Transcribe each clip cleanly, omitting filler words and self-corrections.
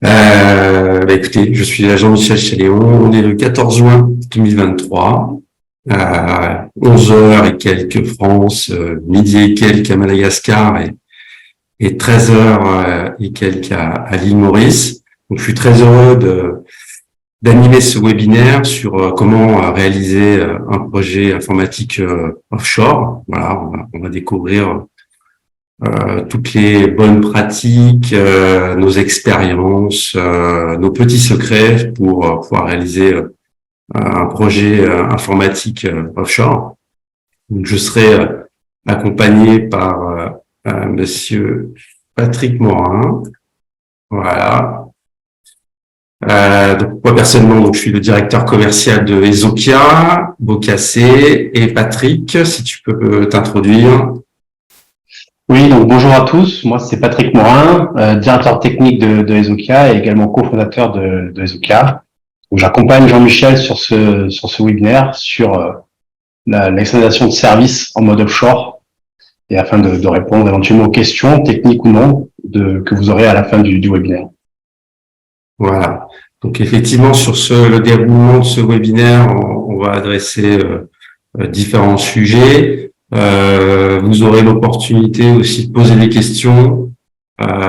Écoutez, je suis Jean-Michel Chaléon. On est le 14 juin 2023, 11 heures et quelques France, midi et quelques à Madagascar et 13 heures et quelques à l'île Maurice. Donc, je suis très heureux d'animer ce webinaire sur comment réaliser un projet informatique offshore. Voilà, on va découvrir toutes les bonnes pratiques, nos expériences, nos petits secrets pour pouvoir réaliser un projet informatique offshore. Donc, je serai accompagné par Monsieur Patrick Morin. Voilà. Donc, moi personnellement, donc je suis le directeur commercial de Ezokia, Bocassé, et Patrick, si tu peux t'introduire. Oui, donc bonjour à tous. Moi, c'est Patrick Morin, directeur technique de Ezokia et également cofondateur de Ezokia. J'accompagne Jean-Michel sur ce webinaire sur l'exploitation de services en mode offshore et afin de répondre éventuellement aux questions techniques ou non que vous aurez à la fin du webinaire. Voilà. Donc effectivement, sur le déroulement de ce webinaire, on va adresser différents sujets. Vous aurez l'opportunité aussi de poser des questions.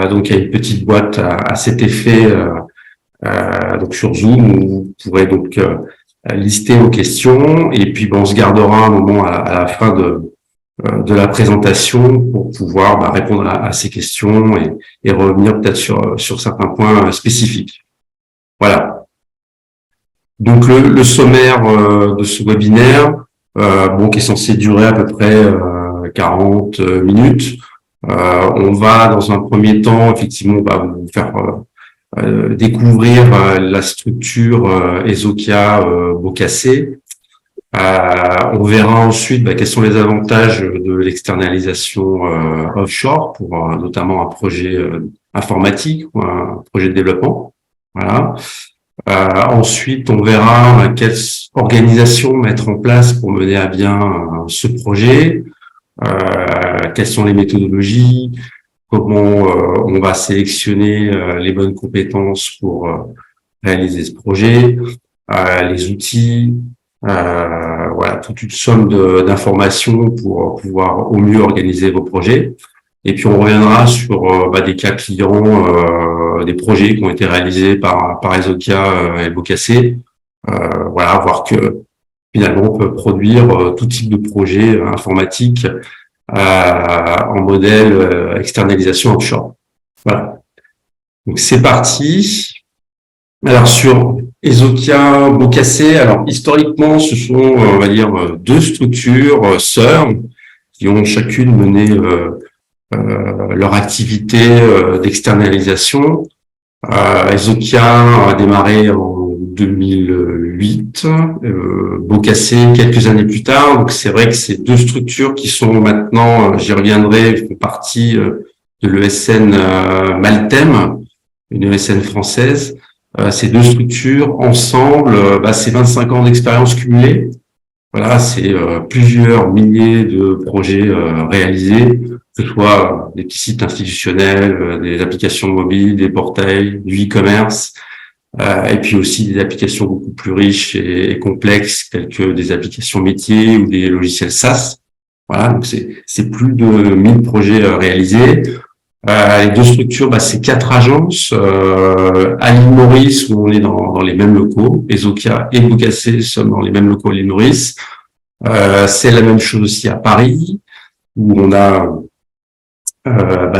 Donc il y a une petite boîte à cet effet donc sur Zoom où vous pourrez donc lister vos questions et puis on se gardera un moment à la fin de la présentation pour pouvoir répondre à ces questions et revenir peut-être sur certains points spécifiques. Voilà. Donc le sommaire de ce webinaire, qui est censé durer à peu près 40 minutes. On va dans un premier temps effectivement vous faire découvrir la structure Ezokia Bocassé. On verra ensuite quels sont les avantages de l'externalisation offshore pour notamment un projet informatique ou un projet de développement. Voilà. Ensuite, on verra quelle organisation mettre en place pour mener à bien ce projet, quelles sont les méthodologies, comment on va sélectionner les bonnes compétences pour réaliser ce projet, les outils, voilà, toute une somme d'informations pour pouvoir au mieux organiser vos projets. Et puis on reviendra sur des cas clients, des projets qui ont été réalisés par Ezokia et Bocassé. Voilà, voir que finalement on peut produire tout type de projet informatique en modèle externalisation offshore. Voilà. Donc c'est parti. Alors sur Ezokia, Bocassé, alors historiquement ce sont on va dire deux structures sœurs qui ont chacune mené leur activité d'externalisation. Ezokia a démarré en 2008, Bocassé quelques années plus tard. Donc c'est vrai que ces deux structures qui sont maintenant, j'y reviendrai, font partie de l'ESN Maltem, une ESN française. Ces deux structures ensemble, c'est 25 ans d'expérience cumulée. Voilà, c'est plusieurs milliers de projets réalisés, que ce soit des petits sites institutionnels, des applications mobiles, des portails, du e-commerce, et puis aussi des applications beaucoup plus riches et complexes, telles que des applications métiers ou des logiciels SaaS. Voilà, donc c'est plus de 1000 projets réalisés. Les deux structures, c'est 4 agences. À l'île Maurice, où on est dans les mêmes locaux, Ezokia et Bocassé sommes dans les mêmes locaux à l'île Maurice. C'est la même chose aussi à Paris, où on a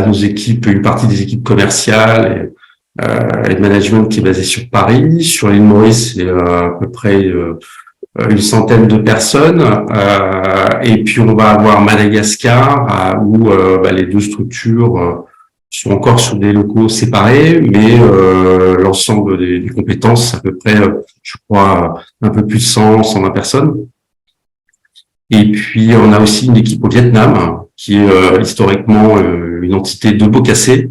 nos équipes, une partie des équipes commerciales et de management qui est basée sur Paris. Sur l'île Maurice, c'est à peu près une centaine de personnes. Et puis on va avoir Madagascar, où les deux structures sont encore sur des locaux séparés, mais l'ensemble des compétences, à peu près, je crois, un peu plus de 120 personnes. Et puis, on a aussi une équipe au Vietnam, qui est historiquement une entité de Bocassé,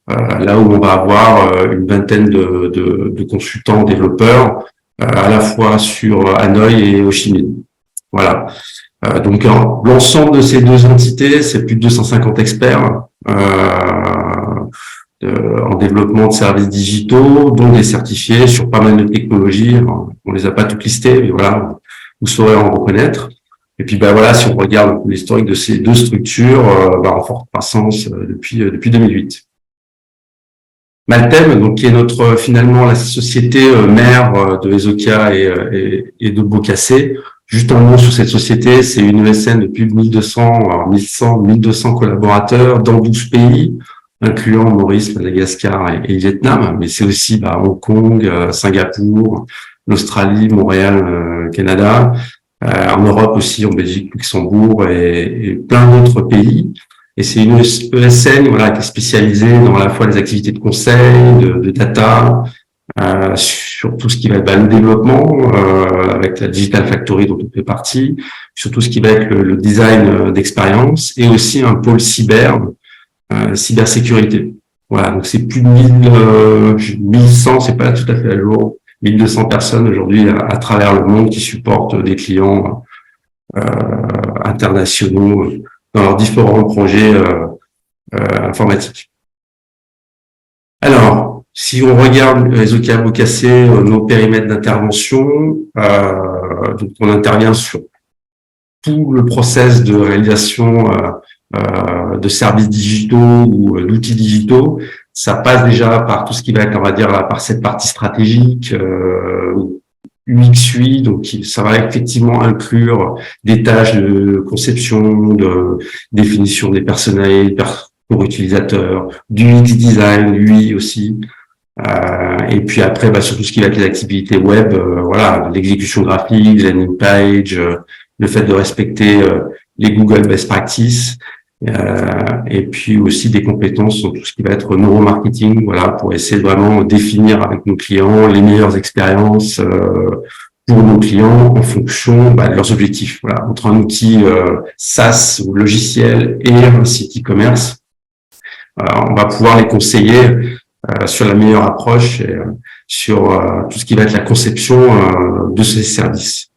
là où on va avoir une vingtaine de consultants, développeurs, à la fois sur Hanoï et Ho Chi Minh. Voilà. Donc, l'ensemble de ces deux entités, c'est plus de 250 experts en développement développement de services digitaux, dont des certifiés sur pas mal de technologies. Alors, on les a pas toutes listées, mais voilà, vous saurez en reconnaître. Et puis, voilà, si on regarde l'historique de ces deux structures, en forte croissance depuis 2008. Maltem, donc qui est notre finalement la société mère de Ezokia et de Boccassé. Juste un mot sur cette société, c'est une ESN de plus de 1200 collaborateurs dans 12 pays, incluant Maurice, Madagascar et Vietnam, mais c'est aussi Hong Kong, Singapour, l'Australie, Montréal, Canada, en Europe aussi, en Belgique, Luxembourg et plein d'autres pays. Et c'est une ESN qui est spécialisée dans à la fois les activités de conseil, de data, sur tout ce qui va être le développement, avec la Digital Factory dont on fait partie, sur tout ce qui va être le design d'expérience, et aussi un pôle cybersécurité. Voilà, donc c'est plus de 1100, c'est pas tout à fait à jour, 1200 personnes aujourd'hui à travers le monde qui supportent des clients internationaux dans leurs différents projets informatiques. Alors, si on regarde Ezokia Boccassé, nos périmètres d'intervention, donc on intervient sur tout le process de réalisation de services digitaux ou d'outils digitaux. Ça passe déjà par tout ce qui va être, on va dire, par cette partie stratégique, UX, UI, donc ça va effectivement inclure des tâches de conception, de définition des personnalités pour utilisateurs, du UX design, UI aussi, et puis après sur tout ce qui va être les activités web, l'exécution graphique, landing page, le fait de respecter les Google Best Practices, et puis aussi des compétences sur tout ce qui va être neuromarketing, pour essayer de vraiment définir avec nos clients les meilleures expériences pour nos clients en fonction de leurs objectifs. Entre un outil SaaS ou logiciel et un site e-commerce, on va pouvoir les conseiller sur la meilleure approche et sur tout ce qui va être la conception de ces services.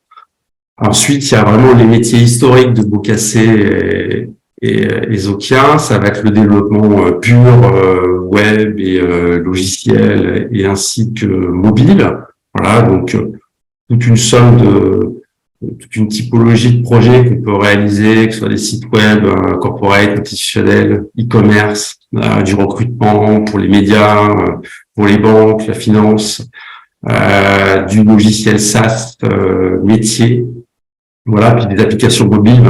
Ensuite, il y a vraiment les métiers historiques de Boccassé et Ezokia, ça va être le développement pur web et logiciel et ainsi que mobile. Donc toute une typologie de projets qu'on peut réaliser, que ce soit des sites web, corporate, institutionnels, e-commerce, du recrutement pour les médias, pour les banques, la finance, du logiciel SaaS, métier, puis des applications mobiles,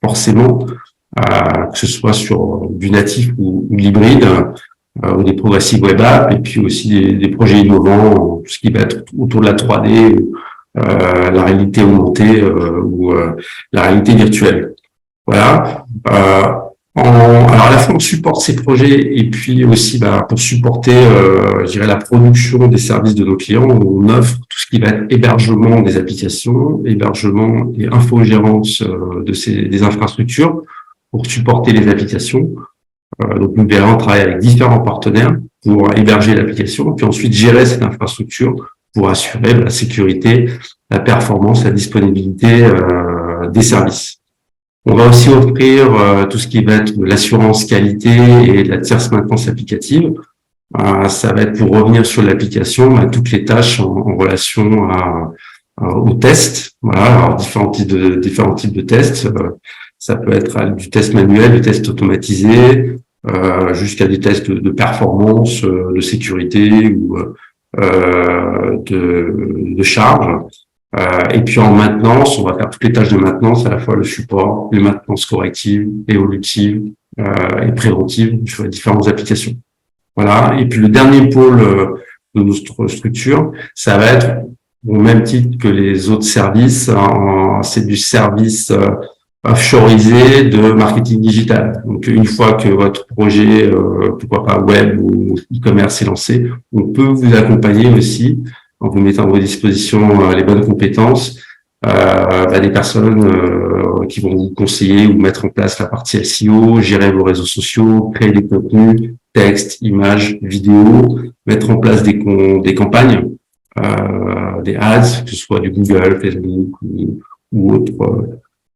forcément, que ce soit sur du natif ou l'hybride, ou des progressives web apps, et puis aussi des projets innovants, tout ce qui va être autour de la 3D, la réalité augmentée ou la réalité virtuelle. Alors à la fois on supporte ces projets et puis aussi pour supporter, la production des services de nos clients, on offre tout ce qui va être hébergement des applications, hébergement et infogérance des infrastructures pour supporter les applications. Donc nous verrons travailler avec différents partenaires pour héberger l'application, puis ensuite gérer cette infrastructure pour assurer la sécurité, la performance, la disponibilité des services. On va aussi offrir tout ce qui va être de l'assurance qualité et de la tierce maintenance applicative. Ça va être pour revenir sur l'application, toutes les tâches en relation aux tests. Alors différents types de tests. Ça peut être du test manuel, du test automatisé, jusqu'à des tests de performance, de sécurité ou de charge. Et puis en maintenance, on va faire toutes les tâches de maintenance, à la fois le support, les maintenances correctives, évolutives et préventives sur les différentes applications. Et puis le dernier pôle de notre structure, ça va être au même titre que les autres services, c'est du service offshoreisé de marketing digital. Donc une fois que votre projet, pourquoi pas web ou e-commerce est lancé, on peut vous accompagner aussi en vous mettant à vos dispositions les bonnes compétences, des personnes qui vont vous conseiller ou mettre en place la partie SEO, gérer vos réseaux sociaux, créer des contenus, textes, images, vidéos, mettre en place des campagnes, des ads, que ce soit du Google, Facebook ou autres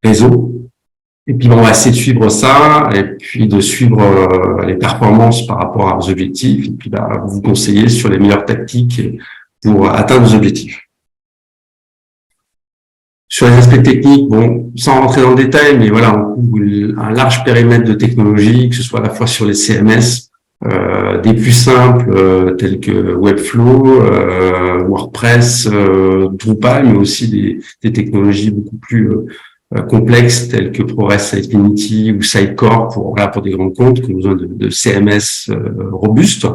réseaux. Et puis, on va essayer de suivre ça et puis de suivre les performances par rapport à vos objectifs et puis vous conseiller sur les meilleures tactiques pour atteindre vos objectifs. Sur les aspects techniques, bon, sans rentrer dans le détail, mais voilà, on couvre un large périmètre de technologies, que ce soit à la fois sur les CMS, des plus simples tels que Webflow, WordPress, Drupal, mais aussi des technologies beaucoup plus complexes telles que ProRes Infinity ou Sitecore pour des grands comptes qui ont besoin de CMS robustes.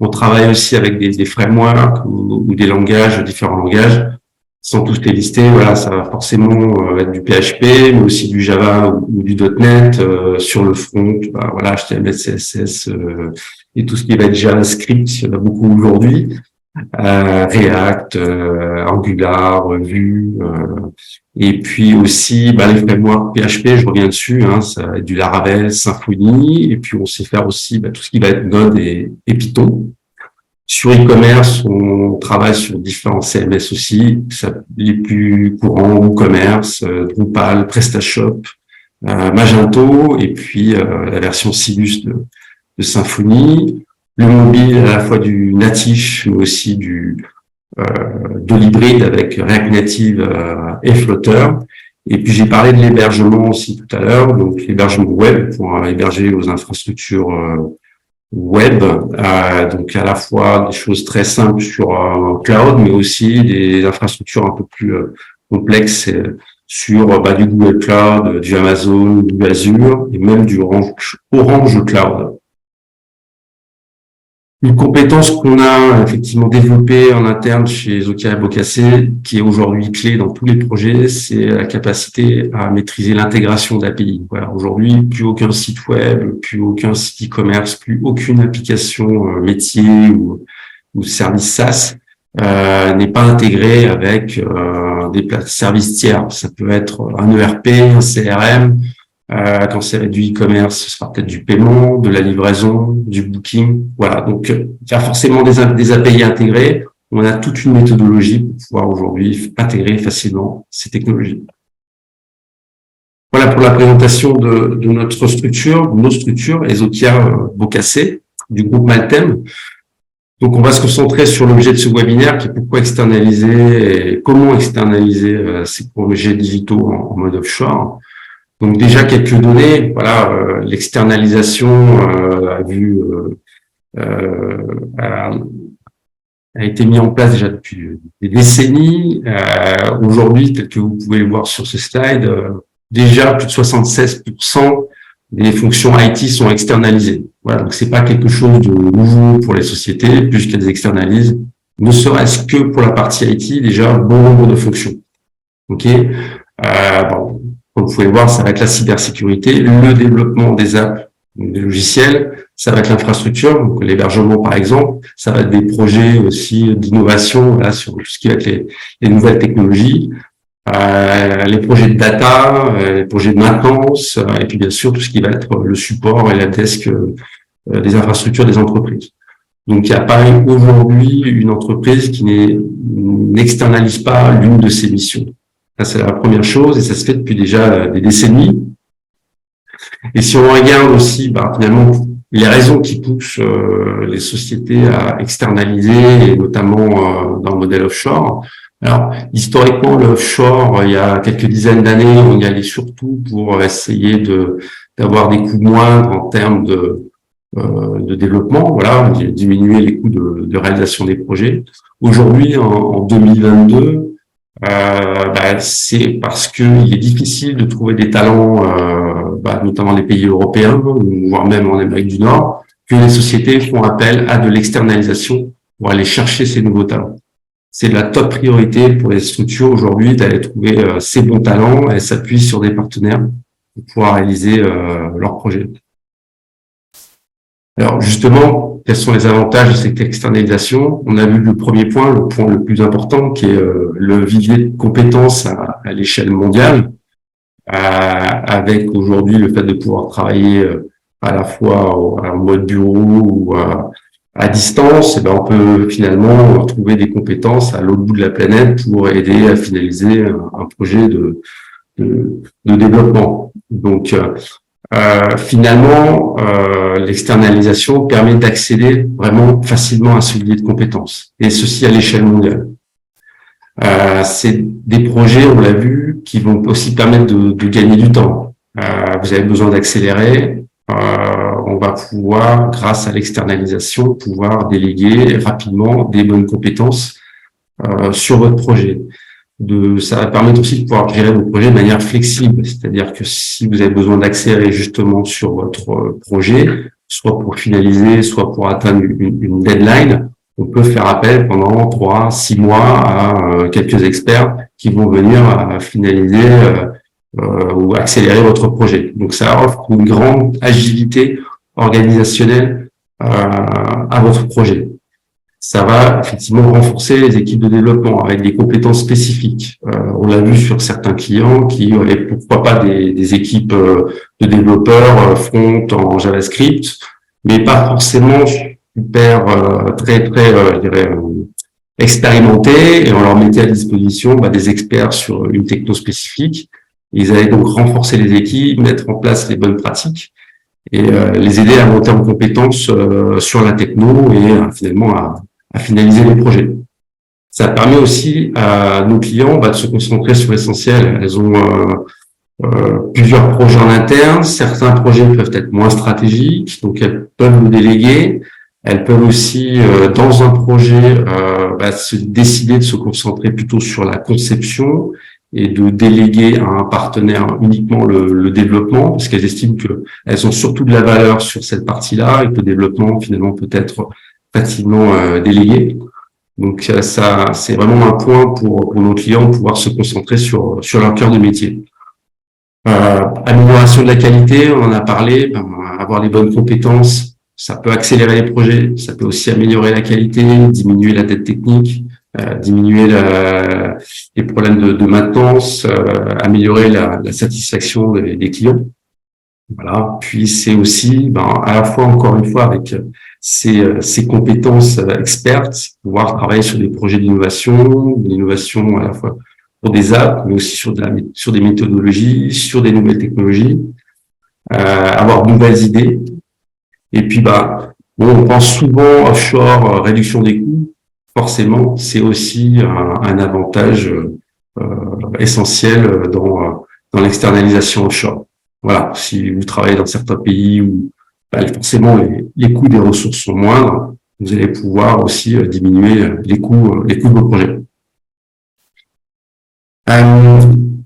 On travaille aussi avec des frameworks ou des langages, différents langages. Sans tous les lister, voilà, ça va forcément être du PHP, mais aussi du Java ou du .NET sur le front, voilà, HTML, CSS et tout ce qui va être JavaScript, il y en a beaucoup aujourd'hui, React, Angular, Vue, et puis aussi les frameworks PHP, je reviens dessus, ça va être du Laravel, Symfony, et puis on sait faire aussi tout ce qui va être Node et Python. Sur e-commerce, on travaille sur différents CMS aussi, les plus courants, WooCommerce, Drupal, PrestaShop, Magento, et puis la version Silus de Symfony. Le mobile, à la fois du natif, mais aussi de l'hybride avec React Native et Flutter. Et puis j'ai parlé de l'hébergement aussi tout à l'heure, donc l'hébergement web pour héberger aux infrastructures web, donc à la fois des choses très simples sur cloud, mais aussi des infrastructures un peu plus complexes sur du Google Cloud, du Amazon, du Azure et même du Orange Cloud. Une compétence qu'on a effectivement développée en interne chez Ezokia et Bocassé, qui est aujourd'hui clé dans tous les projets, c'est la capacité à maîtriser l'intégration d'API. Voilà, aujourd'hui, plus aucun site web, plus aucun site e-commerce, plus aucune application métier ou service SaaS n'est pas intégré avec des services tiers. Ça peut être un ERP, un CRM. Quand c'est du e-commerce, ce sera peut-être du paiement, de la livraison, du booking. Voilà, donc il y a forcément des API intégrés. On a toute une méthodologie pour pouvoir aujourd'hui intégrer facilement ces technologies. Voilà pour la présentation de notre structure, nos structures, Ezokia Bocassé, du groupe Maltem. Donc on va se concentrer sur l'objet de ce webinaire qui est pourquoi externaliser et comment externaliser ces projets digitaux en mode offshore. Donc déjà quelques données, voilà, l'externalisation a été mise en place déjà depuis des décennies. Aujourd'hui, tel que vous pouvez le voir sur ce slide, déjà plus de 76% des fonctions IT sont externalisées. Voilà, donc c'est pas quelque chose de nouveau pour les sociétés, puisqu'elles externalisent, ne serait-ce que pour la partie IT, déjà bon nombre de fonctions. Ok, comme vous pouvez le voir, ça va être la cybersécurité, le développement des apps, donc des logiciels, ça va être l'infrastructure, donc l'hébergement par exemple, ça va être des projets aussi d'innovation sur tout ce qui va être les nouvelles technologies, les projets de data, les projets de maintenance, et puis bien sûr tout ce qui va être le support et la desk des infrastructures des entreprises. Donc il n'y a pas aujourd'hui une entreprise qui n'externalise pas l'une de ses missions. Ça, c'est la première chose, et ça se fait depuis déjà des décennies. Et si on regarde aussi, finalement, les raisons qui poussent les sociétés à externaliser, et notamment dans le modèle offshore. Alors, historiquement, le offshore, il y a quelques dizaines d'années, on y allait surtout pour essayer d'avoir des coûts moindres en termes de développement, voilà, diminuer les coûts de réalisation des projets. Aujourd'hui, en 2022, c'est parce qu'il est difficile de trouver des talents, notamment les pays européens, voire même en Amérique du Nord, que les sociétés font appel à de l'externalisation pour aller chercher ces nouveaux talents. C'est de la top priorité pour les structures aujourd'hui d'aller trouver ces bons talents et s'appuyer sur des partenaires pour pouvoir réaliser leurs projets. Alors justement, quels sont les avantages de cette externalisation? On a vu le premier point, le point le plus important, qui est le vivier de compétences à l'échelle mondiale, avec aujourd'hui le fait de pouvoir travailler à la fois en mode bureau ou à distance. On peut finalement trouver des compétences à l'autre bout de la planète pour aider à finaliser un projet de développement. Donc, finalement, l'externalisation permet d'accéder vraiment facilement à ce levier de compétences, et ceci à l'échelle mondiale. C'est des projets, on l'a vu, qui vont aussi permettre de gagner du temps. Vous avez besoin d'accélérer. On va pouvoir, grâce à l'externalisation, pouvoir déléguer rapidement des bonnes compétences sur votre projet. Ça va permettre aussi de pouvoir gérer vos projets de manière flexible, c'est-à-dire que si vous avez besoin d'accélérer justement sur votre projet, soit pour finaliser, soit pour atteindre une deadline, on peut faire appel pendant 3-6 mois à quelques experts qui vont venir finaliser ou accélérer votre projet. Donc ça offre une grande agilité organisationnelle à votre projet. Ça va effectivement renforcer les équipes de développement avec des compétences spécifiques. On l'a vu sur certains clients qui avaient pourquoi pas des équipes de développeurs front en JavaScript, mais pas forcément super très je dirais expérimentés, et on leur mettait à disposition des experts sur une techno spécifique. Ils allaient donc renforcer les équipes, mettre en place les bonnes pratiques et les aider à monter en compétences sur la techno et finalement à finaliser les projets. Ça permet aussi à nos clients de se concentrer sur l'essentiel. Elles ont plusieurs projets en interne. Certains projets peuvent être moins stratégiques, donc elles peuvent nous déléguer. Elles peuvent aussi, dans un projet, se décider de se concentrer plutôt sur la conception et de déléguer à un partenaire uniquement le développement, parce qu'elles estiment qu'elles ont surtout de la valeur sur cette partie-là et que le développement, finalement, peut être facilement délégué. Donc, ça, c'est vraiment un point pour nos clients de pouvoir se concentrer sur leur cœur de métier. Amélioration de la qualité, on en a parlé, avoir les bonnes compétences, ça peut accélérer les projets, ça peut aussi améliorer la qualité, diminuer la dette technique, diminuer les problèmes de maintenance, améliorer la satisfaction des clients. Voilà. Puis c'est aussi, à la fois, encore une fois, avec ces compétences expertes, pouvoir travailler sur des projets d'innovation à la fois pour des apps, mais aussi sur des méthodologies, sur des nouvelles technologies, avoir de nouvelles idées. Et puis, on pense souvent offshore, réduction des coûts. Forcément, c'est aussi un avantage essentiel dans l'externalisation offshore. Voilà, si vous travaillez dans certains pays où forcément les coûts des ressources sont moindres, vous allez pouvoir aussi diminuer les coûts de vos projets.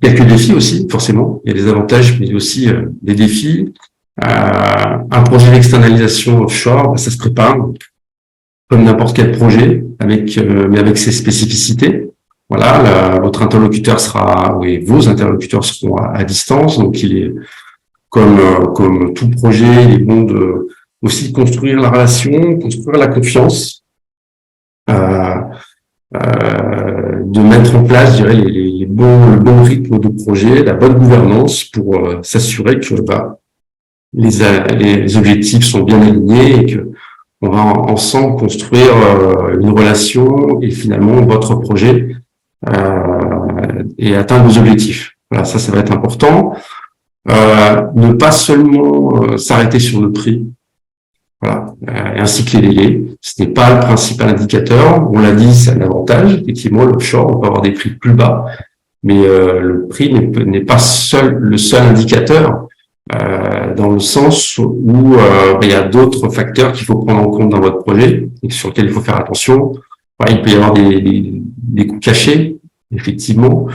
Quelques défis aussi, forcément. Il y a des avantages, mais aussi des défis. Un projet d'externalisation offshore, ça se prépare comme n'importe quel projet, mais avec ses spécificités. Voilà, vos interlocuteurs seront à distance, donc il est comme tout projet, il est bon de aussi construire la relation, construire la confiance, de mettre en place, je dirais, le bon rythme de projet, la bonne gouvernance pour s'assurer que les objectifs sont bien alignés et que on va ensemble construire une relation et finalement votre projet et atteindre vos objectifs. Voilà, ça va être important. Ne pas seulement s'arrêter sur le prix, voilà, ainsi que les délais. Ce n'est pas le principal indicateur. On l'a dit, c'est un avantage. Effectivement, l'offshore, on peut avoir des prix plus bas, mais le prix n'est pas le seul indicateur. Dans le sens où il y a d'autres facteurs qu'il faut prendre en compte dans votre projet et sur lesquels il faut faire attention. Il peut y avoir des coûts cachés, effectivement,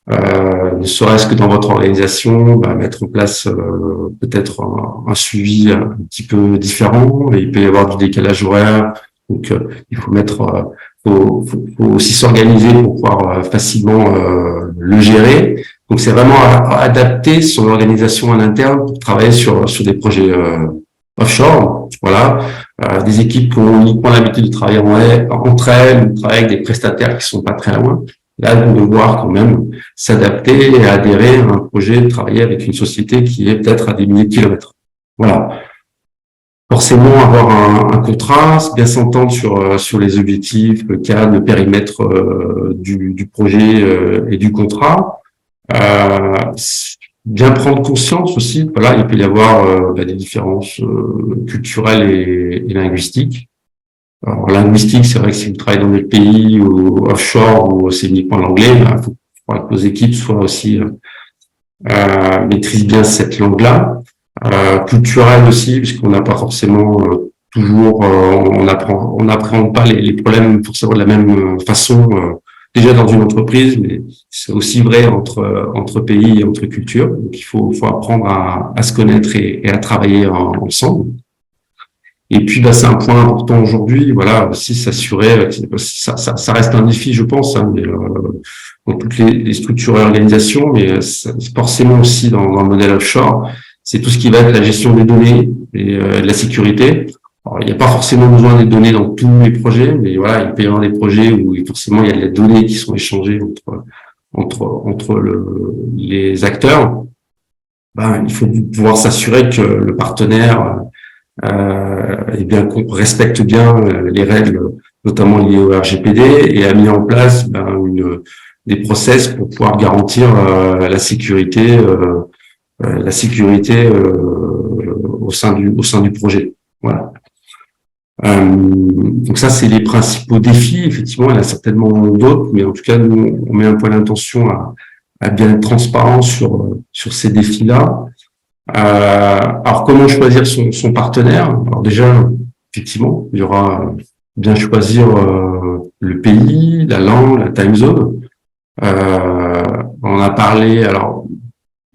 ne serait-ce que dans votre organisation, mettre en place peut-être un suivi un petit peu différent, et il peut y avoir du décalage horaire, donc il faut faut aussi s'organiser pour pouvoir facilement le gérer. Donc c'est vraiment adapter son organisation en interne pour travailler sur des projets offshore. Voilà, des équipes qui ont uniquement l'habitude de travailler entre elles, ou travailler avec des prestataires qui sont pas très loin. Là, on doit devoir quand même s'adapter et adhérer à un projet, de travailler avec une société qui est peut-être à des milliers de kilomètres. Voilà. Forcément, avoir un contrat, bien s'entendre sur les objectifs, le cadre, le périmètre du projet et du contrat. Bien prendre conscience aussi, voilà, il peut y avoir des différences culturelles et linguistiques. Alors, linguistique, c'est vrai que si vous travaillez dans des pays ou offshore où c'est uniquement l'anglais, il faut que nos équipes soient aussi maîtrisent bien cette langue-là. Culturelle aussi, puisqu'on n'a pas forcément toujours, on n'apprend pas les problèmes forcément de la même façon. Déjà dans une entreprise, mais c'est aussi vrai entre pays et entre cultures. Donc il faut apprendre à se connaître et à travailler ensemble. Et puis c'est un point important aujourd'hui, voilà, aussi s'assurer, ça reste un défi, je pense, hein, mais, dans toutes les structures et organisations, mais forcément aussi dans le modèle offshore, c'est tout ce qui va être la gestion des données et de la sécurité. Alors, il n'y a pas forcément besoin des données dans tous les projets, mais voilà, il peut y avoir des projets où forcément il y a des données qui sont échangées entre les acteurs. Il faut pouvoir s'assurer que le partenaire et bien qu'on respecte bien les règles, notamment liées au RGPD, et a mis en place des process pour pouvoir garantir la sécurité au sein du projet. Voilà. Donc ça, c'est les principaux défis. Effectivement, il y en a certainement d'autres, mais en tout cas, nous, on met un point d'intention à bien être transparent sur ces défis-là. Alors, comment choisir son partenaire? Alors déjà, effectivement, il y aura bien choisir le pays, la langue, la time zone. On a parlé, alors,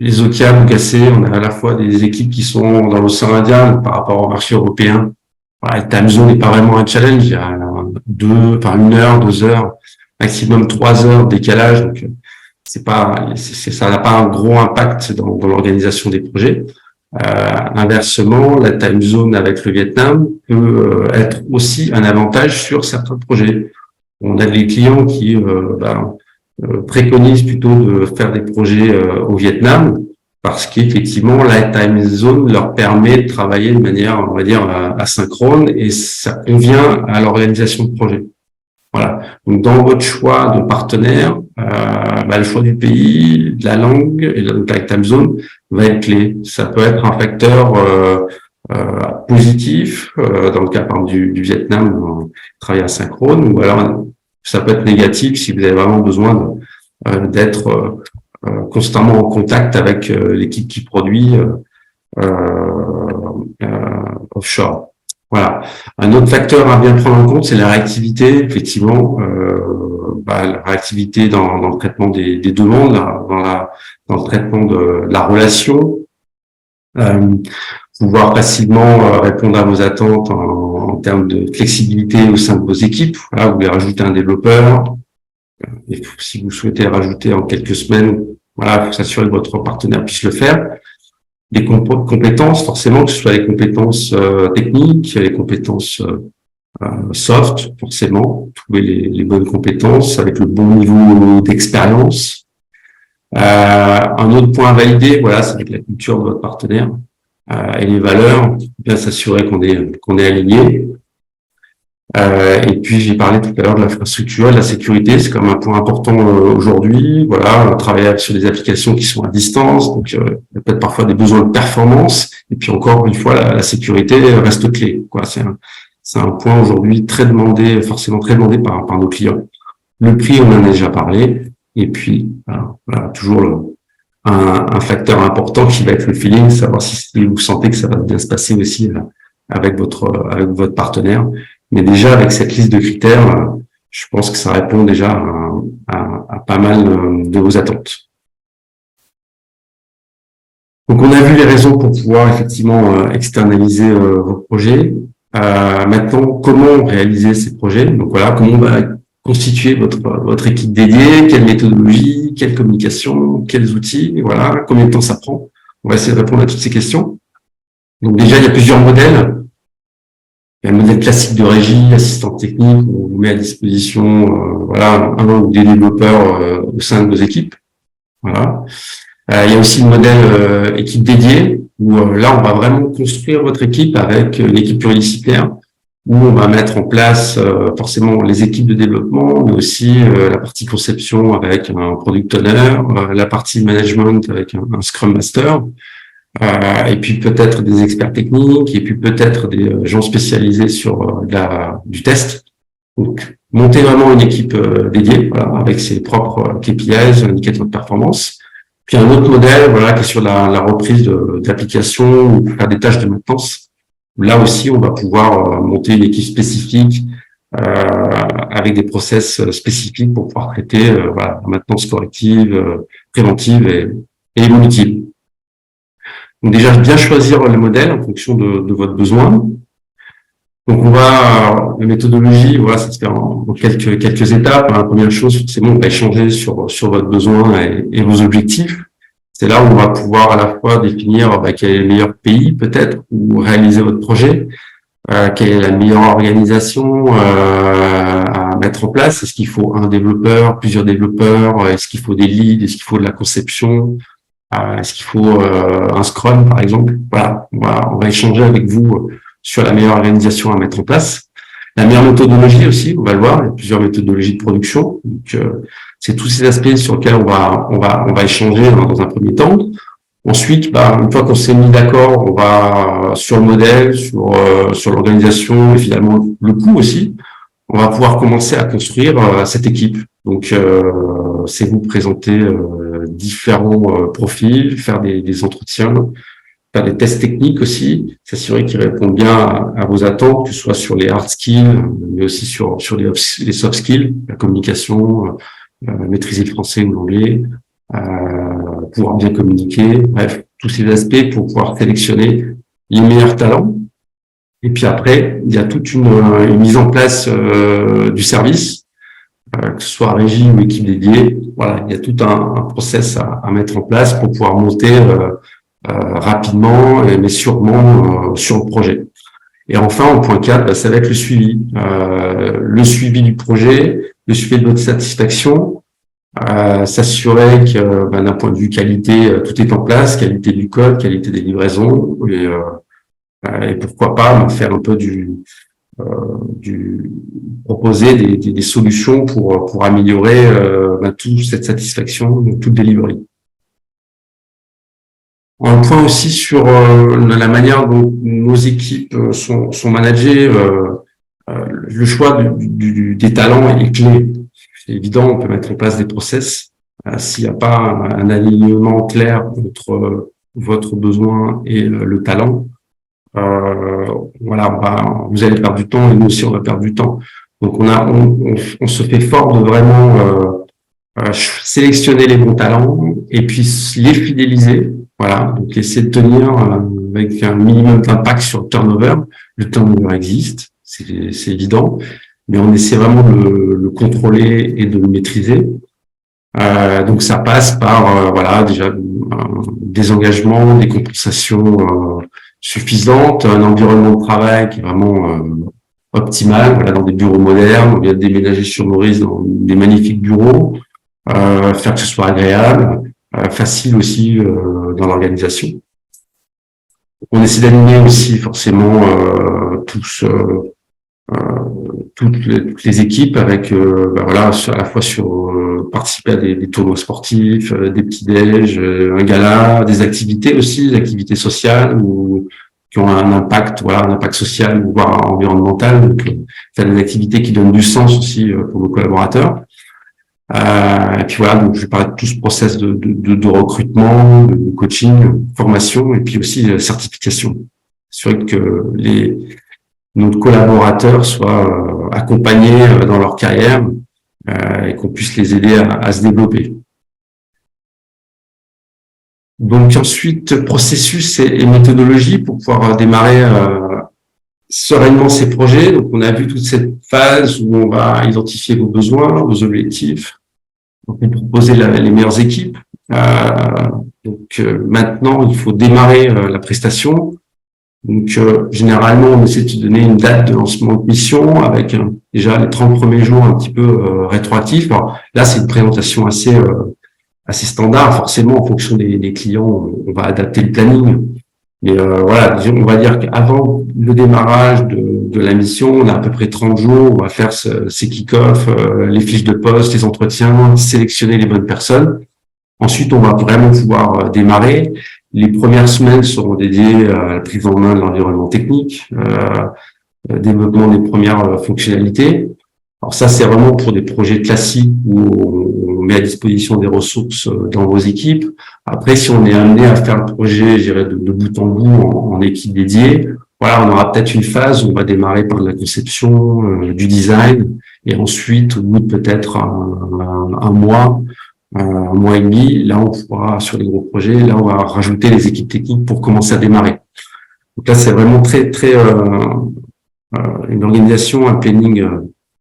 les OCA, Bougassé, on a à la fois des équipes qui sont dans l'océan Indien par rapport au marché européen. Voilà, le time zone n'est pas vraiment un challenge. Il y a 1 heure, 2 heures, maximum 3 heures de décalage. Donc, ça n'a pas un gros impact dans l'organisation des projets. Inversement, la time zone avec le Vietnam peut être aussi un avantage sur certains projets. On a des clients qui préconisent plutôt de faire des projets au Vietnam parce qu'effectivement, la time zone leur permet de travailler de manière, on va dire, asynchrone et ça convient à l'organisation de projet. Voilà. Donc, dans votre choix de partenaire, le choix du pays, de la langue et de la time zone va être clé. Ça peut être un facteur positif dans le cas par exemple, du Vietnam, travail asynchrone, ou alors ça peut être négatif si vous avez vraiment besoin d'être constamment en contact avec l'équipe qui produit offshore. Voilà. Un autre facteur à bien prendre en compte, c'est la réactivité. Effectivement, la réactivité dans le traitement des demandes, dans le traitement de la relation, pouvoir facilement répondre à vos attentes en termes de flexibilité au sein de vos équipes. Voilà, vous voulez rajouter un développeur, et si vous souhaitez rajouter en quelques semaines, voilà, il faut s'assurer que votre partenaire puisse le faire. Les compétences, forcément, que ce soit les compétences techniques, les compétences soft, forcément, trouver les bonnes compétences avec le bon niveau d'expérience. Un autre point à valider, voilà, c'est avec la culture de votre partenaire et les valeurs, bien s'assurer qu'on est aligné. Et puis j'ai parlé tout à l'heure de l'infrastructure, de la sécurité, c'est comme un point important aujourd'hui. Voilà, on travaille sur des applications qui sont à distance, donc il y a peut-être parfois des besoins de performance. Et puis encore une fois, la sécurité reste clé. Quoi, c'est un point aujourd'hui très demandé, forcément très demandé par nos clients. Le prix, on en a déjà parlé. Et puis voilà, toujours un facteur important qui va être le feeling, savoir si vous sentez que ça va bien se passer aussi avec votre partenaire. Mais déjà, avec cette liste de critères, je pense que ça répond déjà à pas mal de vos attentes. Donc, on a vu les raisons pour pouvoir effectivement externaliser vos projets. Maintenant, comment réaliser ces projets? Donc voilà, comment on va constituer votre équipe dédiée, quelle méthodologie, quelle communication, quels outils, voilà, combien de temps ça prend? On va essayer de répondre à toutes ces questions. Donc déjà, il y a plusieurs modèles. Il y a un modèle classique de régie, assistant technique, où on vous met à disposition un ou des développeurs au sein de vos équipes. Voilà. Il y a aussi le modèle équipe dédiée, où là, on va vraiment construire votre équipe avec une équipe pluridisciplinaire. où on va mettre en place forcément les équipes de développement, mais aussi la partie conception avec un product owner, la partie management avec un Scrum Master, et puis peut-être des experts techniques, et puis peut-être des gens spécialisés sur du test. Donc, monter vraiment une équipe dédiée, voilà, avec ses propres KPIs, indicateurs de performance. Puis un autre modèle, voilà, qui est sur la reprise d'applications ou faire des tâches de maintenance. Là aussi, on va pouvoir monter une équipe spécifique avec des process spécifiques pour pouvoir traiter voilà, la maintenance corrective, préventive et évolutive. Donc déjà, bien choisir le modèle en fonction de votre besoin. Donc la méthodologie, voilà, ça se fait en quelques étapes. La première chose, c'est bon, on va échanger sur votre besoin et vos objectifs. C'est là où on va pouvoir à la fois définir quel est le meilleur pays peut-être où réaliser votre projet, quelle est la meilleure organisation à mettre en place. Est-ce qu'il faut un développeur, plusieurs développeurs, est-ce qu'il faut des leads, est-ce qu'il faut de la conception, est-ce qu'il faut un Scrum par exemple. Voilà, on va échanger avec vous sur la meilleure organisation à mettre en place. La meilleure méthodologie aussi, on va le voir, il y a plusieurs méthodologies de production. Donc, c'est tous ces aspects sur lesquels on va échanger dans un premier temps. Ensuite, une fois qu'on s'est mis d'accord, on va sur le modèle, sur l'organisation et finalement le coût aussi. On va pouvoir commencer à construire cette équipe. Donc, c'est vous présenter différents profils, faire des entretiens, faire des tests techniques aussi, s'assurer qu'ils répondent bien à vos attentes, que ce soit sur les hard skills, mais aussi sur les soft skills, la communication, maîtriser le français ou l'anglais, pouvoir bien communiquer, bref, tous ces aspects pour pouvoir sélectionner les meilleurs talents. Et puis après, il y a toute une mise en place du service, que ce soit régie ou équipe dédiée. Voilà, il y a tout un process à mettre en place pour pouvoir monter rapidement, mais sûrement sur le projet. Et enfin, au point 4, ça va être le suivi. Le suivi du projet, le suivi de votre satisfaction, s'assurer que d'un point de vue qualité, tout est en place, qualité du code, qualité des livraisons, et pourquoi pas faire un peu proposer des solutions pour améliorer toute cette satisfaction, toute delivery. Un point aussi sur la manière dont nos équipes sont managées, le choix des talents est clé. C'est évident, on peut mettre en place des process. S'il n'y a pas un alignement clair entre votre besoin et le talent, voilà, vous allez perdre du temps et nous aussi on va perdre du temps. Donc on se fait fort de vraiment sélectionner les bons talents et puis les fidéliser. Voilà, donc essayer de tenir avec un minimum d'impact sur le turnover. Le turnover existe, c'est évident, mais on essaie vraiment de le contrôler et de le maîtriser. Donc ça passe par voilà déjà des engagements, des compensations suffisantes, un environnement de travail qui est vraiment optimal. Voilà, dans des bureaux modernes, on vient de déménager sur Maurice dans des magnifiques bureaux, faire que ce soit agréable. Facile aussi dans l'organisation. On essaie d'animer aussi forcément toutes les équipes avec voilà à la fois sur participer à des tournois sportifs, des petits déj, un gala, des activités aussi, des activités sociales ou qui ont un impact social voire environnemental. Donc faire des activités qui donnent du sens aussi pour nos collaborateurs. Et puis voilà, donc je vais parler de tout ce process de recrutement, de coaching, formation et puis aussi certification. C'est vrai que nos collaborateurs soient accompagnés dans leur carrière et qu'on puisse les aider à se développer. Donc ensuite, processus et méthodologie pour pouvoir démarrer sereinement ces projets. Donc, on a vu toute cette phase où on va identifier vos besoins, vos objectifs, donc proposer les meilleures équipes. Maintenant, il faut démarrer la prestation. Donc, généralement, on essaie de se donner une date de lancement de mission avec déjà les 30 premiers jours un petit peu rétroactifs. Alors, là, c'est une présentation assez standard. Forcément, en fonction des clients, on va adapter le planning. Mais voilà, on va dire qu'avant le démarrage de la mission, on a à peu près 30 jours, on va faire ces kick-offs, les fiches de poste, les entretiens, sélectionner les bonnes personnes. Ensuite, on va vraiment pouvoir démarrer. Les premières semaines seront dédiées à la prise en main de l'environnement technique, développement des premières fonctionnalités. Alors ça, c'est vraiment pour des projets classiques où on met à disposition des ressources dans vos équipes. Après, si on est amené à faire le projet, je dirais, de bout en bout en équipe dédiée, voilà, on aura peut-être une phase où on va démarrer par la conception, du design, et ensuite, au bout de peut-être un mois et demi, là, on pourra, sur les gros projets, là, on va rajouter les équipes techniques pour commencer à démarrer. Donc là, c'est vraiment très, très une organisation, un planning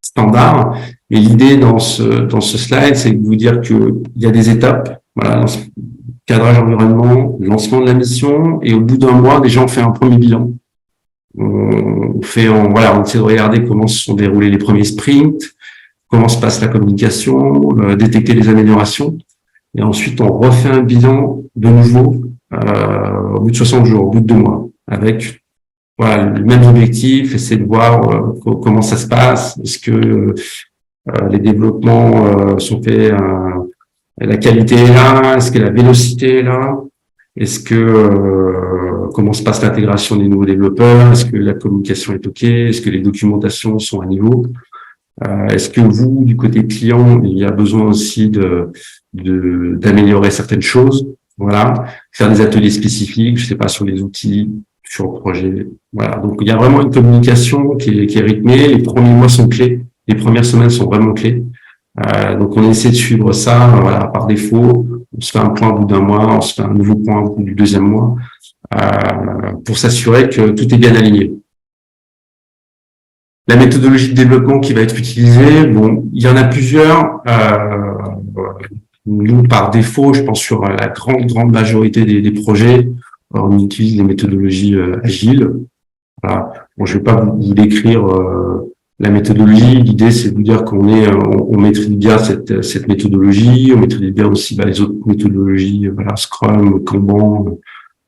standard. Et l'idée dans ce slide, c'est de vous dire qu'il y a des étapes. Voilà, cadrage environnement, lancement de la mission, et au bout d'un mois, déjà, on fait un premier bilan. On essaie de regarder comment se sont déroulés les premiers sprints, comment se passe la communication, détecter les améliorations. Et ensuite, on refait un bilan de nouveau au bout de 60 jours, au bout de 2 mois, avec le même objectif, essayer de voir comment ça se passe. Est-ce que les développements sont faits, la qualité est là, est-ce que la vélocité est là, est-ce que comment se passe l'intégration des nouveaux développeurs, est-ce que la communication est OK, est-ce que les documentations sont à niveau, est-ce que vous, du côté client, il y a besoin aussi d'améliorer certaines choses, voilà, faire des ateliers spécifiques, je sais pas, sur les outils, sur le projet, voilà. Donc il y a vraiment une communication qui est rythmée. Les premiers mois sont clés, les premières semaines sont vraiment clés. Donc on essaie de suivre ça, voilà, par défaut. On se fait un point au bout d'un mois, on se fait un nouveau point au bout du deuxième mois, pour s'assurer que tout est bien aligné. La méthodologie de développement qui va être utilisée, bon, il y en a plusieurs. Nous, par défaut, je pense sur la grande majorité des projets, on utilise les méthodologies agiles. Voilà. Bon, je vais pas vous décrire la méthodologie. L'idée, c'est de vous dire on maîtrise bien cette méthodologie. On maîtrise bien aussi les autres méthodologies, voilà, Scrum, Kanban,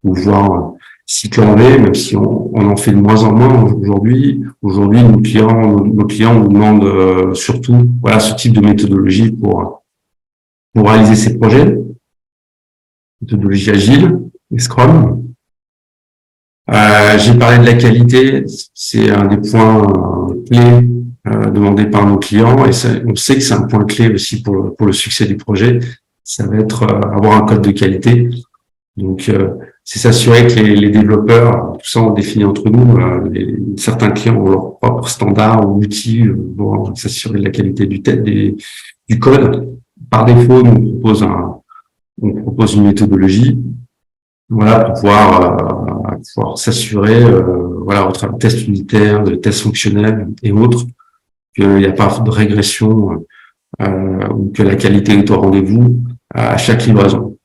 ou voire cycle en V, même si on en fait de moins en moins aujourd'hui. Aujourd'hui, nos clients nous demandent surtout, voilà, ce type de méthodologie pour réaliser ces projets. Méthodologie agile et Scrum. J'ai parlé de la qualité, c'est un des points clés demandés par nos clients, et on sait que c'est un point clé aussi pour le succès du projet. Ça va être avoir un code de qualité. Donc, c'est s'assurer que les développeurs, tout ça on définit entre nous, certains clients ont leur propre standard ou outils pour s'assurer de la qualité du code. Par défaut, on propose une méthodologie, voilà, pour pouvoir s'assurer, voilà, au travers de tests unitaires, de tests fonctionnels et autres, qu'il n'y a pas de régression, ou que la qualité est au rendez-vous à chaque livraison.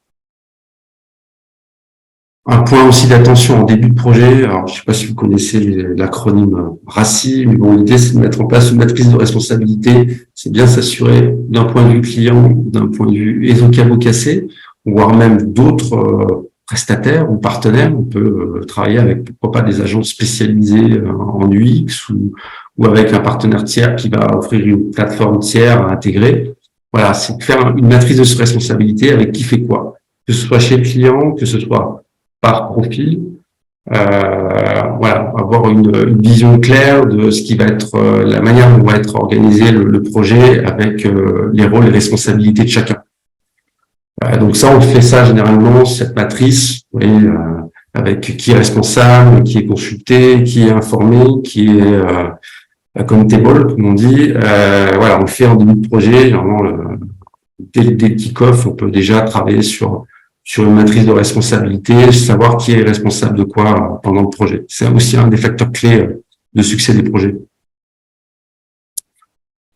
Un point aussi d'attention en début de projet, alors je ne sais pas si vous connaissez l'acronyme RACI, mais bon, l'idée c'est de mettre en place une matrice de responsabilité, c'est bien s'assurer d'un point de vue client, d'un point de vue ESOCA-BOCAC, voire même d'autres prestataires ou partenaires. On peut travailler avec, pourquoi pas, des agents spécialisés en UX ou avec un partenaire tiers qui va offrir une plateforme tiers à intégrer. Voilà, c'est de faire une matrice de responsabilité avec qui fait quoi, que ce soit chez le client, que ce soit par profil, voilà, avoir une vision claire de ce qui va être la manière dont va être organisé le projet avec les rôles et responsabilités de chacun. Donc ça, on fait ça généralement, cette matrice, vous voyez, avec qui est responsable, qui est consulté, qui est informé, qui est accountable, comme on dit. Voilà, on le fait en début de projet. Généralement, dès le kick-off, on peut déjà travailler sur une matrice de responsabilité, savoir qui est responsable de quoi pendant le projet. C'est aussi un des facteurs clés de succès des projets.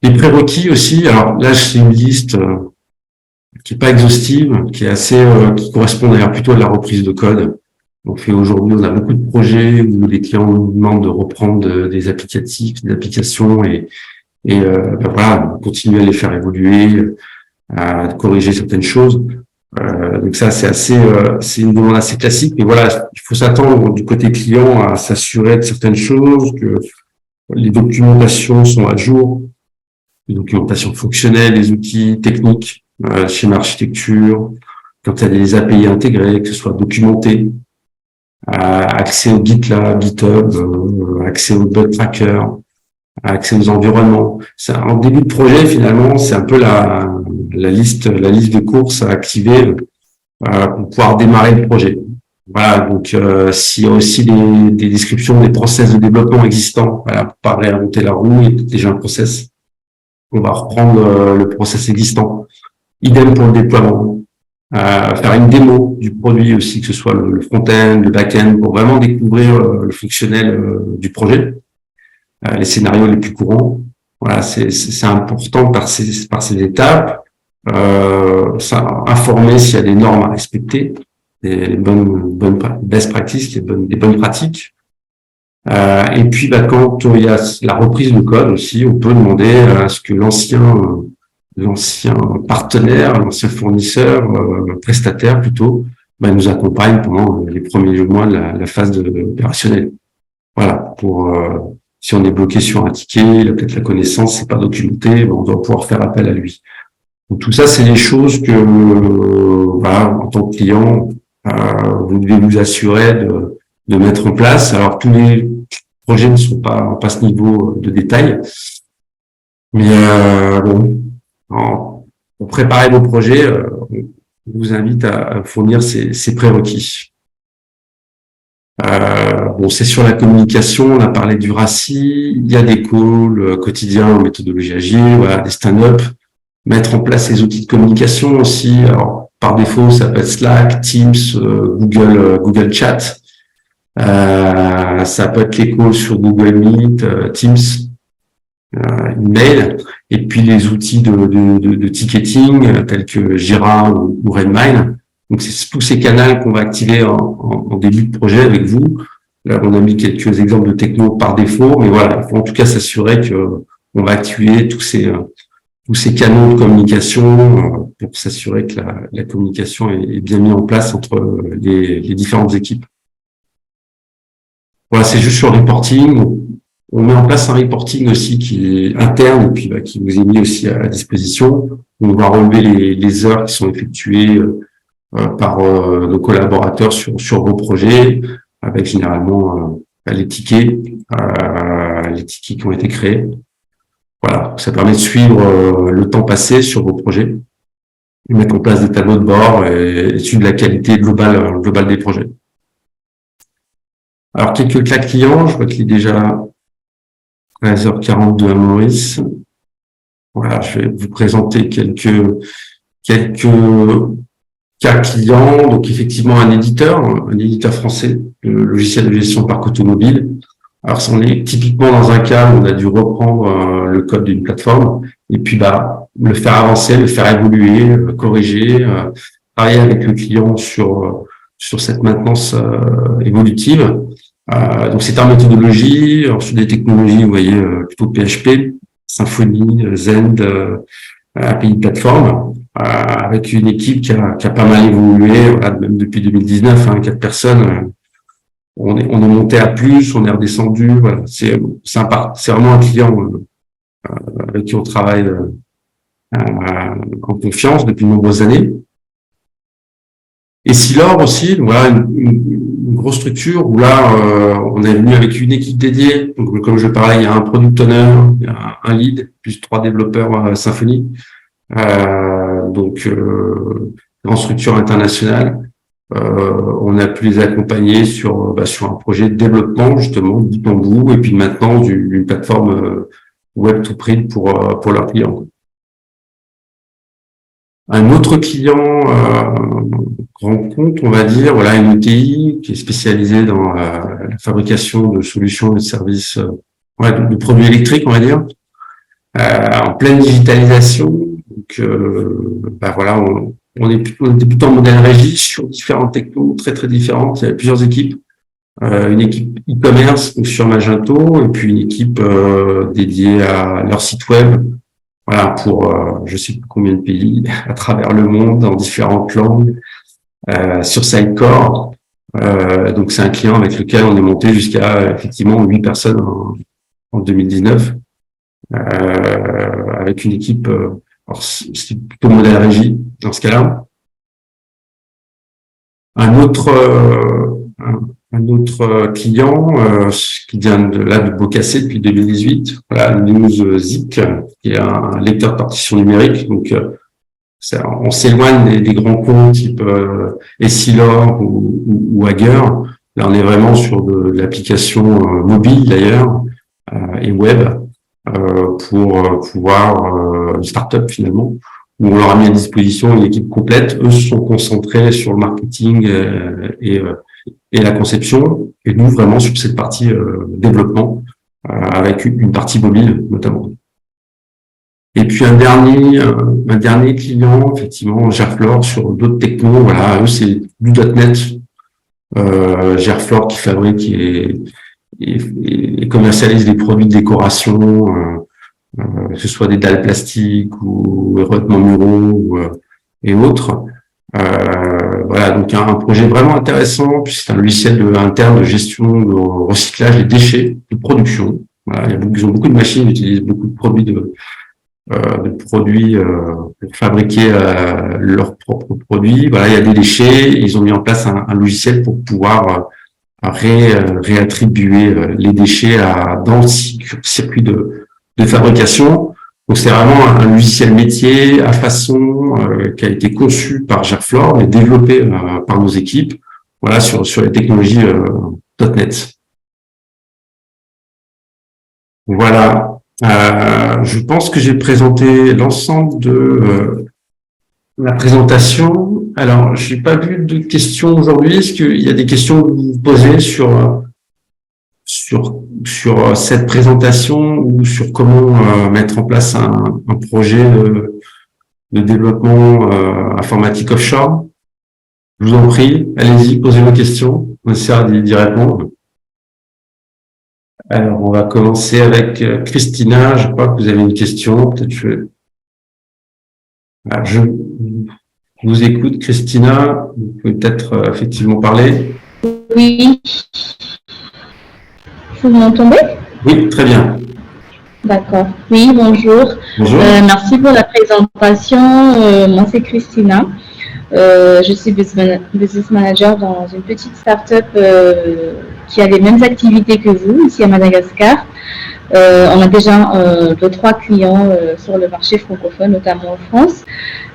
Les prérequis aussi, alors là, c'est une liste qui est pas exhaustive, qui est assez, qui correspond d'ailleurs plutôt à la reprise de code. Donc aujourd'hui, on a beaucoup de projets où les clients nous demandent de reprendre des applicatifs, des applications et voilà, continuer à les faire évoluer, à corriger certaines choses. Donc ça, c'est une demande assez classique. Mais voilà, il faut s'attendre du côté client à s'assurer de certaines choses, que les documentations sont à jour, les documentations fonctionnelles, les outils techniques, schéma architecture, quand il y a des API intégrés, que ce soit documenté, accès au GitLab, GitHub, accès au bug tracker, accès aux environnements. En début de projet, finalement, c'est un peu la liste de courses à activer pour pouvoir démarrer le projet. Voilà, donc s'il y a aussi des descriptions des process de développement existants, voilà, pour pas réinventer la roue, il y a déjà un process. On va reprendre le process existant. Idem pour le déploiement. Faire une démo du produit aussi, que ce soit le front-end, le back-end, pour vraiment découvrir le fonctionnel du projet, les scénarios les plus courants. Voilà, c'est important par ces étapes. Informer s'il y a des normes à respecter, des bonnes best practices, des bonnes pratiques. Et puis, quand il y a la reprise de code aussi, on peut demander à ce que l'ancien partenaire, l'ancien fournisseur, prestataire plutôt, nous accompagne pendant les premiers mois de la phase opérationnelle. Voilà, pour si on est bloqué sur un ticket, il a peut-être la connaissance, c'est pas documenté, on doit pouvoir faire appel à lui. Donc tout ça, c'est des choses que en tant que client, vous devez vous assurer de mettre en place. Alors tous les projets ne sont pas à ce niveau de détail, mais pour préparer vos projets, on vous invite à fournir ces prérequis. C'est sur la communication, on a parlé du RACI, il y a des calls quotidiens en méthodologie agile, voilà, des stand-up, mettre en place les outils de communication aussi. Alors, par défaut, ça peut être Slack, Teams, Google Chat. Ça peut être les calls sur Google Meet, Teams, email, et puis les outils de ticketing tels que Jira ou Redmine. Donc, c'est tous ces canaux qu'on va activer en début de projet avec vous. Là, on a mis quelques exemples de techno par défaut, mais voilà, il faut en tout cas s'assurer que on va activer tous ces canaux de communication pour s'assurer que la communication est bien mise en place entre les différentes équipes. Voilà, c'est juste sur le reporting. On met en place un reporting aussi qui est interne et puis qui vous est mis aussi à disposition. On va relever les heures qui sont effectuées par nos collaborateurs sur vos projets, avec généralement les tickets qui ont été créés. Voilà, ça permet de suivre le temps passé sur vos projets, et mettre en place des tableaux de bord et suivre la qualité globale des projets. Alors, quelques cas clients, je vois qu'il est déjà 13h42 à Maurice. Voilà, je vais vous présenter quelques cas clients. Donc, effectivement, un éditeur français, le logiciel de gestion de parc automobile. Alors, on est typiquement dans un cas où on a dû reprendre le code d'une plateforme et puis le faire avancer, le faire évoluer, corriger, travailler avec le client sur cette maintenance évolutive. Donc, c'est en méthodologie, sur des technologies, vous voyez, plutôt PHP, Symfony, Zend, API de plateforme, avec une équipe qui a pas mal évolué, voilà, même depuis 2019, 4 personnes. On est monté à plus, on est redescendu. Voilà, c'est vraiment un client avec qui on travaille en confiance depuis de nombreuses années. Et Silor aussi, voilà, une grosse structure où là, on est venu avec une équipe dédiée. Donc, comme je parlais, il y a un product owner, il y a un lead, plus 3 développeurs Symfony. Donc, grande structure internationale. On a pu les accompagner sur un projet de développement, justement, de bout en bout, et puis maintenant d'une plateforme web to print pour leurs clients. Un autre client grand compte, on va dire, voilà, une ETI qui est spécialisée dans la fabrication de solutions et de services, de produits électriques, on va dire, en pleine digitalisation. Donc, voilà, on est plutôt en modèle régie sur différentes technos très très différentes. Il y a plusieurs équipes, une équipe e-commerce sur Magento et puis une équipe dédiée à leur site web, voilà, pour je sais plus combien de pays à travers le monde, en différentes langues, sur Sitecore. Donc c'est un client avec lequel on est monté jusqu'à effectivement 8 personnes en 2019, avec une équipe. Alors c'est plutôt modèle régie dans ce cas-là. Un autre client qui vient de Bocasset depuis 2018, voilà, News Zik, qui est un lecteur de partition numérique. Donc on s'éloigne des grands comptes type Essilor ou Hager. Là, on est vraiment sur de l'application mobile d'ailleurs et web pour pouvoir une start-up finalement, où on leur a mis à disposition une équipe complète. Eux se sont concentrés sur le marketing et la conception, et nous vraiment sur cette partie développement avec une partie mobile notamment. Et puis un dernier client, effectivement, Gerflor sur d'autres technos. Voilà, eux c'est du .NET. Gerflor qui fabrique et commercialise des produits de décoration, que ce soit des dalles plastiques ou revêtements muraux et autres. Voilà, donc un projet vraiment intéressant, puisque c'est un logiciel interne de gestion de recyclage des déchets de production. Voilà, ils ont beaucoup de machines, ils utilisent beaucoup de produits pour fabriquer leurs propres produits. Voilà, il y a des déchets, ils ont mis en place un logiciel pour pouvoir réattribuer les déchets dans le circuit de fabrication. Donc c'est vraiment un logiciel métier à façon qui a été conçu par Gerflor et développé par nos équipes. Voilà, sur les technologies .NET. Voilà. Je pense que j'ai présenté l'ensemble de la présentation. Alors, j'ai pas vu de questions aujourd'hui. Est-ce qu'il y a des questions que vous posez sur cette présentation ou sur comment mettre en place un projet de développement informatique offshore? Je vous en prie, allez-y, posez vos questions. On essaiera d'y répondre. Alors, on va commencer avec Christina. Je crois que vous avez une question. Peut-être je vous écoute, Christina. Vous pouvez peut-être effectivement parler. Oui. Vous m'entendez? Oui, très bien. D'accord. Oui, bonjour. Bonjour. Merci pour la présentation. Moi, c'est Christina. Je suis business manager dans une petite start-up qui a les mêmes activités que vous, ici à Madagascar. On a déjà 2-3 clients sur le marché francophone, notamment en France.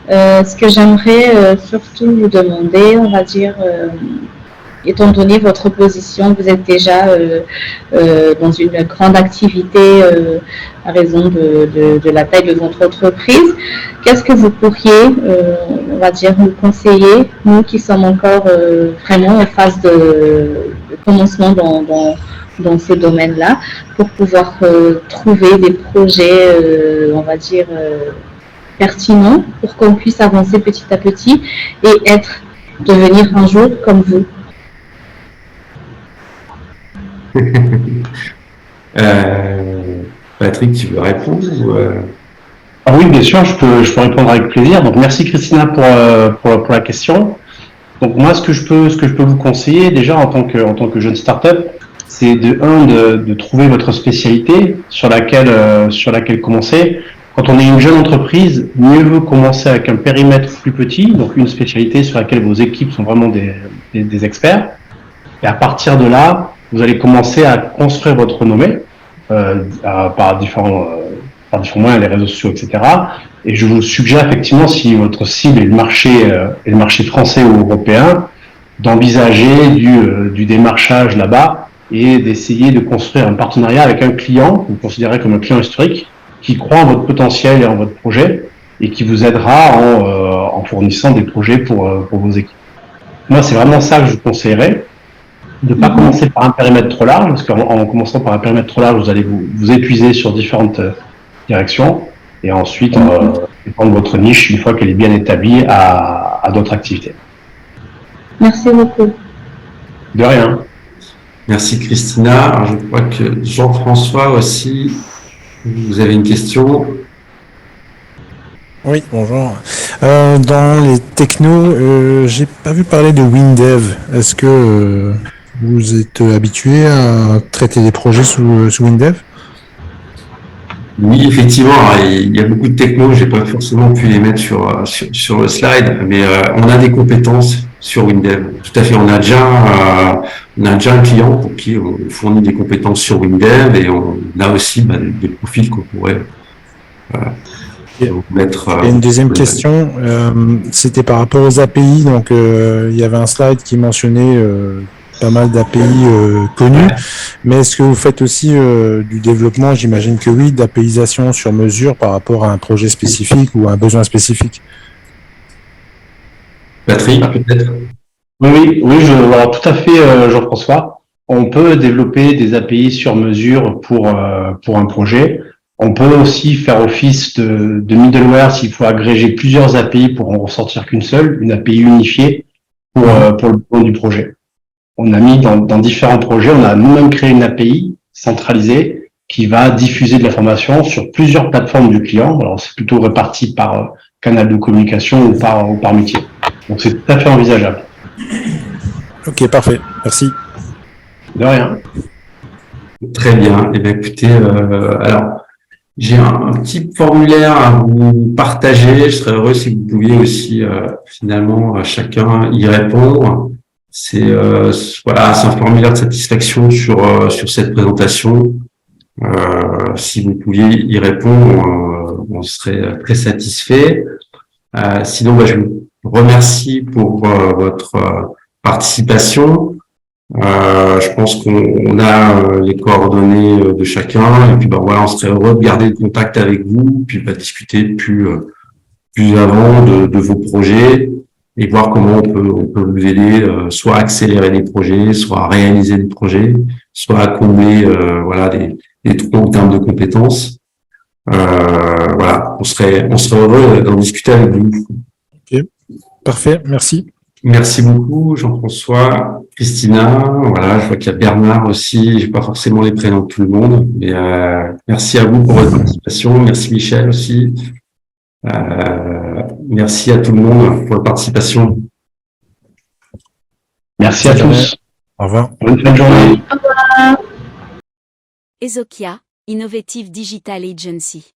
Ce que j'aimerais surtout vous demander, on va dire, étant donné votre position, vous êtes déjà dans une grande activité à raison de la taille de votre entreprise. Qu'est-ce que vous pourriez, on va dire, nous conseiller, nous qui sommes encore vraiment en phase de commencement dans ce domaine-là, pour pouvoir trouver des projets, on va dire, pertinents, pour qu'on puisse avancer petit à petit et devenir un jour comme vous? Patrick, tu veux répondre Ah oui, bien sûr, je peux répondre avec plaisir. Donc merci Christina pour la question. Donc moi, ce que je peux vous conseiller déjà en tant que jeune startup, c'est de trouver votre spécialité sur laquelle commencer. Quand on est une jeune entreprise, mieux vaut commencer avec un périmètre plus petit, donc une spécialité sur laquelle vos équipes sont vraiment des experts. Et à partir de là, vous allez commencer à construire votre renommée par différents moyens, les réseaux sociaux, etc. Et je vous suggère effectivement, si votre cible est le marché français ou européen, d'envisager du démarchage là-bas et d'essayer de construire un partenariat avec un client que vous considérez comme un client historique qui croit en votre potentiel et en votre projet et qui vous aidera en fournissant des projets pour vos équipes. Moi, c'est vraiment ça que je vous conseillerais. De ne pas commencer par un périmètre trop large, parce qu'en commençant par un périmètre trop large, vous allez vous épuiser sur différentes directions, et ensuite prendre votre niche, une fois qu'elle est bien établie, à d'autres activités. Merci beaucoup. De rien. Merci Christina. Alors, je crois que Jean-François aussi, vous avez une question. Oui, bonjour. Dans les technos, j'ai pas vu parler de WinDev. Est-ce que vous êtes habitué à traiter des projets sous WinDev? Oui, effectivement, il y a beaucoup de technos, j'ai pas forcément pu les mettre sur le slide, mais on a des compétences sur Windev. Tout à fait, on a déjà un client pour qui on fournit des compétences sur Windev et on a aussi des profils qu'on pourrait Et vous mettre. et une deuxième question, c'était par rapport aux API. Donc, il y avait un slide qui mentionnait pas mal d'API connus, mais est-ce que vous faites aussi du développement, j'imagine que oui, d'APIisation sur mesure par rapport à un projet spécifique ou à un besoin spécifique? Patrick, peut-être? Voilà, tout à fait, Jean-François. On peut développer des API sur mesure pour un projet. On peut aussi faire office de middleware s'il faut agréger plusieurs API pour en ressortir qu'une seule, une API unifiée pour le besoin du projet. On a mis dans différents projets, on a nous-mêmes créé une API centralisée qui va diffuser de l'information sur plusieurs plateformes du client. Alors, c'est plutôt réparti par canal de communication ou par métier. Donc, c'est tout à fait envisageable. Ok, parfait. Merci. De rien. Très bien. Eh bien, écoutez, alors, j'ai un petit formulaire à vous partager. Je serais heureux si vous pouviez aussi, finalement, chacun y répondre. Voilà, c'est un formulaire de satisfaction sur cette présentation. Si vous pouviez y répondre, on serait très satisfait. Sinon, je vous remercie pour votre participation. Je pense qu'on a les coordonnées de chacun et puis voilà, on serait heureux de garder le contact avec vous, puis discuter plus avant de vos projets et voir comment on peut vous aider, soit à accélérer des projets, soit à réaliser des projets, soit à combler voilà des trous en termes de compétences. Voilà, on serait heureux d'en discuter avec vous. Ok, parfait. Merci. Merci beaucoup, Jean-François, Christina. Voilà, je vois qu'il y a Bernard aussi. J'ai pas forcément les prénoms de tout le monde, mais merci à vous pour votre participation. Merci Michel aussi. Merci à tout le monde pour la participation. Merci à tous. Au revoir. Bonne fin de journée. Au revoir. Ezokia, Innovative Digital Agency.